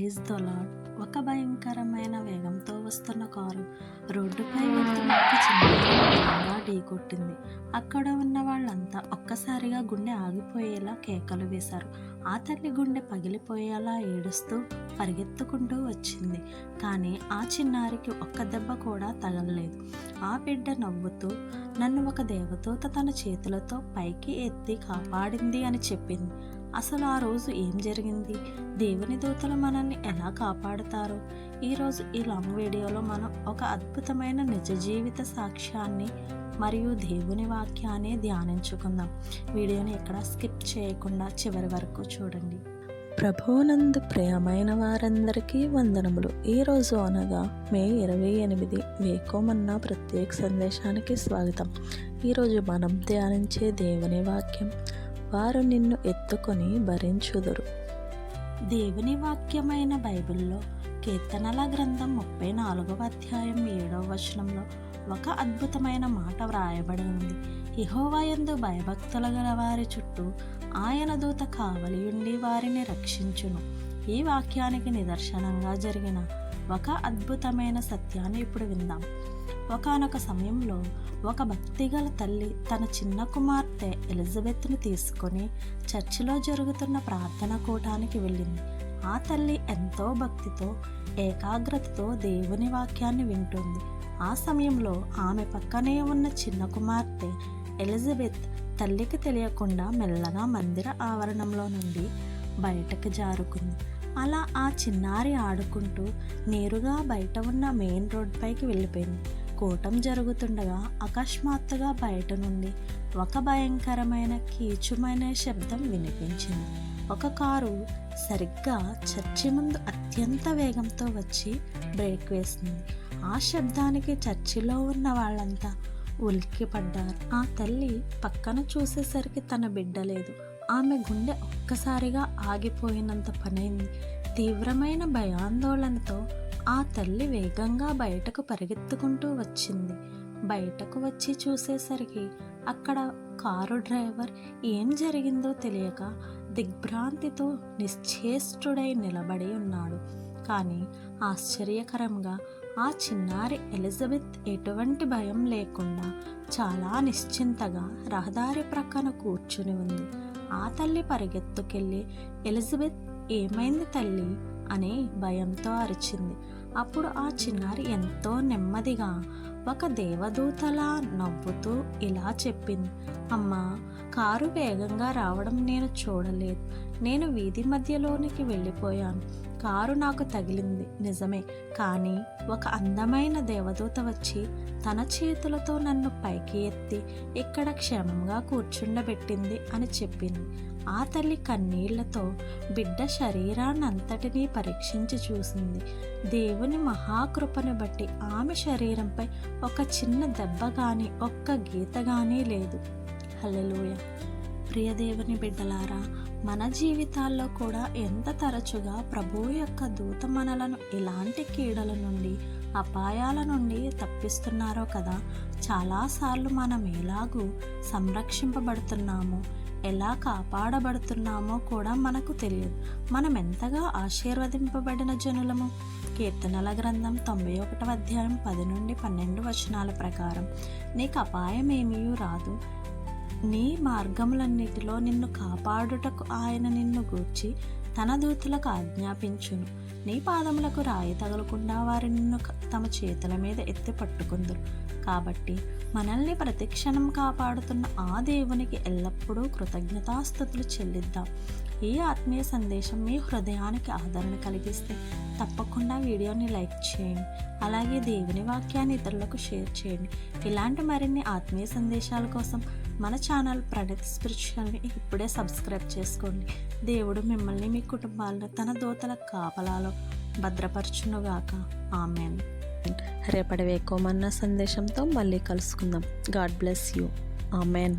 Praise the lord. ఒక భయంకరమైన వేగంతో వస్తున్న కారు రోడ్డుపై వెళ్తున్న ఒక చిన్నారిని బలంగా ఢీకొట్టింది. అక్కడ ఉన్న వాళ్ళంతా ఒక్కసారిగా గుండె ఆగిపోయేలా కేకలు వేశారు. ఆ తల్లి గుండె పగిలిపోయేలా ఏడుస్తూ పరిగెత్తుకుంటూ వచ్చింది. కానీ ఆ చిన్నారికి ఒక్క దెబ్బ కూడా తగలలేదు. ఆ బిడ్డ నవ్వుతూ నన్ను ఒక దేవదూత తన చేతులతో పైకి ఎత్తి కాపాడింది అని చెప్పింది. అసలు ఆ రోజు ఏం జరిగింది? దేవుని దూతలు మనల్ని ఎలా కాపాడుతారు? ఈరోజు ఈ లాంగ్ వీడియోలో మనం ఒక అద్భుతమైన నిజ జీవిత సాక్ష్యాన్ని మరియు దేవుని వాక్యాన్ని ధ్యానించుకుందాం. వీడియోని ఎక్కడ స్కిప్ చేయకుండా చివరి వరకు చూడండి. ప్రభువునందు ప్రియమైన వారందరికీ వందనములు. ఈరోజు అనగా మే 28 వేకోమన్న ప్రత్యేక సందేశానికి స్వాగతం. ఈరోజు మనం ధ్యానించే దేవుని వాక్యం, వారు నిన్ను ఎత్తుకొని భరించుదురు. దేవుని వాక్యమైన బైబిల్లో కీర్తనల గ్రంథం 34వ అధ్యాయం 7వ వచనంలో ఒక అద్భుతమైన మాట వ్రాయబడి ఉంది. యెహోవా యందు భయభక్తుల గల వారి చుట్టూ ఆయన దూత కావలి ఉండి వారిని రక్షించును. ఈ వాక్యానికి నిదర్శనంగా జరిగిన ఒక అద్భుతమైన సత్యాన్ని ఇప్పుడు విందాం. ఒకానొక సమయంలో ఒక భక్తిగల తల్లి తన చిన్న కుమార్తె ఎలిజబెత్ను తీసుకొని చర్చిలో జరుగుతున్న ప్రార్థన కూటానికి వెళ్ళింది. ఆ తల్లి ఎంతో భక్తితో ఏకాగ్రతతో దేవుని వాక్యాన్ని వింటుంది. ఆ సమయంలో ఆమె పక్కనే ఉన్న చిన్న కుమార్తె ఎలిజబెత్ తల్లికి తెలియకుండా మెల్లగా మందిర ఆవరణంలో నుండి బయటకు జారుకుంది. అలా ఆ చిన్నారి ఆడుకుంటూ నేరుగా బయట ఉన్న మెయిన్ రోడ్ పైకి వెళ్ళిపోయింది. కూటం జరుగుతుండగా అకస్మాత్తుగా బయట నుండి ఒక భయంకరమైన కీచుమైన శబ్దం వినిపించింది. ఒక కారు సరిగ్గా చర్చి ముందు అత్యంత వేగంతో వచ్చి బ్రేక్ వేసింది. ఆ శబ్దానికి చర్చిలో ఉన్న వాళ్ళంతా ఉలిక్కిపడ్డారు. ఆ తల్లి పక్కన చూసేసరికి తన బిడ్డ లేదు. ఆమె గుండె ఒక్కసారిగా ఆగిపోయినంత పనైంది. తీవ్రమైన భయాందోళనతో ఆ తల్లి వేగంగా బయటకు పరిగెత్తుకుంటూ వచ్చింది. బయటకు వచ్చి చూసేసరికి అక్కడ కారు డ్రైవర్ ఏం జరిగిందో తెలియక దిగ్భ్రాంతితో నిశ్చేష్టుడై నిలబడి ఉన్నాడు. కానీ ఆశ్చర్యకరంగా ఆ చిన్నారి ఎలిజబెత్ ఎటువంటి భయం లేకుండా చాలా నిశ్చింతగా రహదారి ప్రక్కన కూర్చుని ఉంది. ఆ తల్లి పరిగెత్తుకెళ్ళి ఎలిజబెత్ ఏమైంది తల్లి అని భయంతో అరిచింది. అప్పుడు ఆ చిన్నారి ఎంతో నెమ్మదిగా ఒక దేవదూతలా నవ్వుతూ ఇలా చెప్పింది, అమ్మా, కారు వేగంగా రావడం నేను చూడలేదు. నేను వీధి మధ్యలోనికి వెళ్ళిపోయాను. కారు నాకు తగిలింది నిజమే, కానీ ఒక అందమైన దేవదూత వచ్చి తన చేతులతో నన్ను పైకి ఎత్తి ఇక్కడ క్షేమంగా కూర్చుండబెట్టింది అని చెప్పింది. ఆ తల్లి కన్నీళ్లతో బిడ్డ శరీరాన్నంతటినీ పరీక్షించి చూసింది. దేవుని మహాకృపను బట్టి ఆమె శరీరంపై ఒక చిన్న దెబ్బ కానీ ఒక్క గీత కానీ లేదు. హల్లెలూయా. ప్రియ దేవుని బిడ్డలారా, మన జీవితాల్లో కూడా ఎంత తరచుగా ప్రభువు యొక్క దూత మనలను ఇలాంటి కీడల నుండి అపాయాల నుండి తప్పిస్తున్నారో కదా. చాలాసార్లు మనం ఎలాగూ సంరక్షింపబడుతున్నామో, ఎలా కాపాడబడుతున్నామో కూడా మనకు తెలియదు. మనం ఎంతగా ఆశీర్వదింపబడిన జనులము. కీర్తనల గ్రంథం 91వ అధ్యాయం 10 నుండి 12 వచనాల ప్రకారం, నీకు అపాయం ఏమీ రాదు, నీ మార్గములన్నిటిలో నిన్ను కాపాడుటకు ఆయన నిన్ను గూర్చి తన దూతలకు ఆజ్ఞాపించును. నీ పాదములకు రాయి తగలకుండా వారి నిన్ను తమ చేతుల మీద ఎత్తి పట్టుకుందురు. కాబట్టి మనల్ని ప్రతిక్షణం కాపాడుతున్న ఆ దేవునికి ఎల్లప్పుడూ కృతజ్ఞతాస్తుతులు చెల్లిద్దాం. ఈ ఆత్మీయ సందేశం మీ హృదయానికి ఆదరణ కలిగిస్తే తప్పకుండా వీడియోని లైక్ చేయండి. అలాగే దేవుని వాక్యాన్ని ఇతరులకు షేర్ చేయండి. ఇలాంటి మరిన్ని ఆత్మీయ సందేశాల కోసం మన ఛానల్ ప్రణీత్ స్పిరిచువల్ని ఇప్పుడే సబ్స్క్రైబ్ చేసుకోండి. దేవుడు మిమ్మల్ని, మీ కుటుంబాలను తన దూతల కాపలాలో భద్రపరచునుగాక. ఆమెన్. రేపటి వేకోమన్న సందేశంతో మళ్ళీ కలుసుకుందాం. God bless you. ఆమెన్.